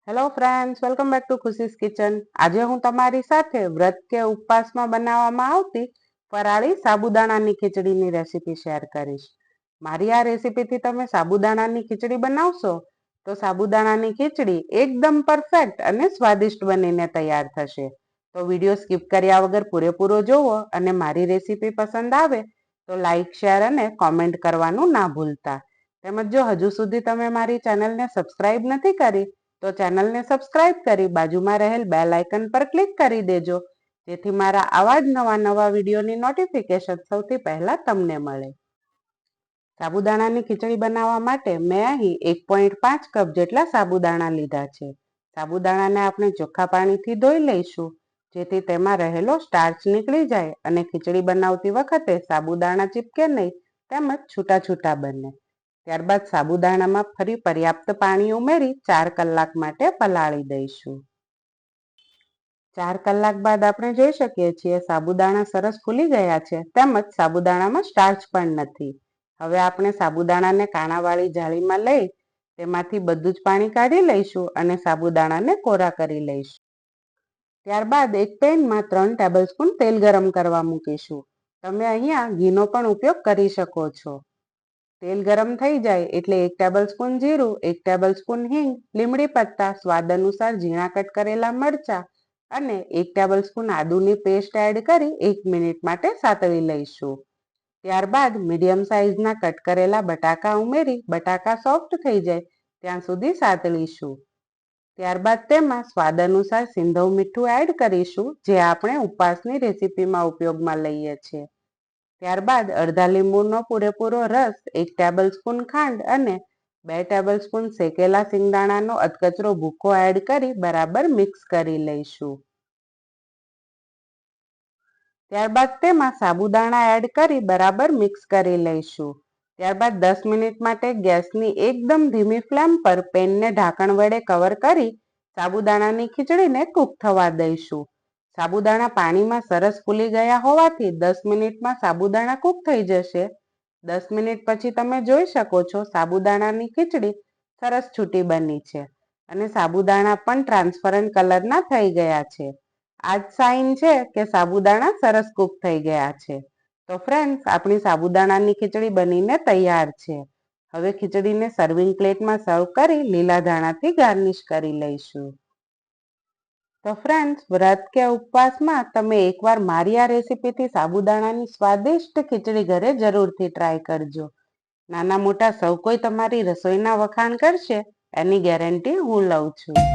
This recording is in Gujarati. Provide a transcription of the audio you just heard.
Hello friends, welcome back to ખુશીસ kitchen. આજે હું તમારી સાથે વ્રત કે ઉપવાસમાં બનાવવામાં આવતી ફરાળી સાબુદાણાની ખીચડીની રેસીપી શેર કરીશ. મારી આ રેસીપીથી તમે સાબુદાણાની ખીચડી બનાવશો તો સાબુદાણાની ખીચડી એકદમ પરફેક્ટ અને સ્વાદિષ્ટ બનીને તૈયાર થશે. તો વિડીયો સ્કીપ કર્યા વગર પૂરેપૂરો જોવો અને મારી રેસીપી પસંદ આવે તો લાઈક, શેર અને કોમેન્ટ કરવાનું ના ભૂલતા. તેમજ જો હજુ સુધી તમે મારી ચેનલને સબસ્ક્રાઇબ નથી કરી તો ચેનલને સબસ્ક્રાઇબ કરી બાજુમાં રહેલ બેલ આઇકન પર ક્લિક કરી દેજો, જેથી મારા આવા જ નવા વિડીયોની નોટિફિકેશન સૌથી પહેલા તમને મળે. સાબુદાણાની ખીચડી બનાવવા માટે મેં અહીં 1.5 કપ જેટલા સાબુદાણા લીધા છે. સાબુદાણાને આપણે ચોખ્ખા પાણીથી ધોઈ લઈશું, જેથી તેમાં રહેલો સ્ટાર્ચ નીકળી જાય અને ખીચડી બનાવતી વખતે સાબુદાણા ચીપકે નહીં તેમજ છૂટા છૂટા બને. ત્યારબાદ સાબુદાણામાં ફરી પર્યાપ્ત પાણી ઉમેરી 4 કલાક માટે પલાળી દઈશું. 4 કલાક બાદ આપણે જોઈ શકીએ છીએ સાબુદાણા સરસ ફૂલી ગયા છે, તેમજ સાબુદાણામાં સ્ટાર્ચ પણ નથી. હવે આપણે સાબુદાણાને કાણાવાળી જાળીમાં લઈ તેમાંથી બધું જ પાણી કાઢી લઈશું અને સાબુદાણાને કોરા કરી લઈશું. ત્યારબાદ એક પેનમાં 3 ટેબલસ્પૂન તેલ ગરમ કરવા મૂકીશું. તમે અહીંયા ઘીનો પણ ઉપયોગ કરી શકો છો. તેલ ગરમ થઈ જાય એટલે 1 ટેબલસ્પૂન જીરું, 1 ટેબલસ્પૂન હિંગ, લીમડી પત્તા, સ્વાદ અનુસાર ઝીણા કટ કરેલા મરચા અને 1 ટેબલસ્પૂન આદુની પેસ્ટ એડ કરી 1 મિનિટ માટે સાતળી લઈશું. ત્યારબાદ મીડિયમ સાઇઝના કટ કરેલા બટાકા ઉમેરી બટાકા સોફ્ટ થઈ જાય ત્યાં સુધી સાતળીશું. ત્યારબાદ તેમાં સ્વાદ અનુસાર સિંધવ મીઠું એડ કરીશું, જે આપણે ઉપવાસની રેસીપીમાં ઉપયોગમાં લઈએ છીએ. ત્યારબાદ અડધા લીંબુનો પૂરેપૂરો રસ, 1 ટેબલસ્પૂન ખાંડ અને 2 ટેબલસ્પૂન શેકેલા સિંગદાણાનો અધકચરો ભૂકો એડ કરી બરાબર મિક્સ કરી લઈશું. ત્યારબાદ તેમાં સાબુદાણા એડ કરી બરાબર મિક્સ કરી લઈશું. ત્યારબાદ 10 મિનિટ માટે ગેસની એકદમ ધીમી ફ્લેમ પર પેનને ઢાંકણ વડે કવર કરી સાબુદાણાની ખીચડીને કૂક થવા દઈશું. સાબુદાણા પાણીમાં સરસ ફૂલી ગયા હોવાથી 10 મિનિટમાં સાબુદાણા કૂક થઈ જશે. 10 મિનિટ પછી તમે જોઈ શકો છો સાબુદાણાની ખીચડી સરસ છૂટી બની છે અને સાબુદાણા પણ ટ્રાન્સપરન્ટ કલરના થઈ ગયા છે. આ જ સાઇન છે કે સાબુદાણા સરસ કૂક થઈ ગયા છે. તો ફ્રેન્ડ્સ, આપણી સાબુદાણાની ખીચડી બનીને તૈયાર છે. હવે ખીચડીને સર્વિંગ પ્લેટમાં સર્વ કરી લીલા ધાણાથી ગાર્નિશ કરી લઈશું. તો ફ્રેન્ડ્સ, વ્રત કે ઉપવાસમાં તમે એકવાર મારી આ રેસીપીથી સાબુદાણાની સ્વાદિષ્ટ ખીચડી ઘરે જરૂરથી ટ્રાય કરજો. નાના મોટા સૌ કોઈ તમારી રસોઈના વખાણ કરશે એની ગેરંટી હું લઉં છું.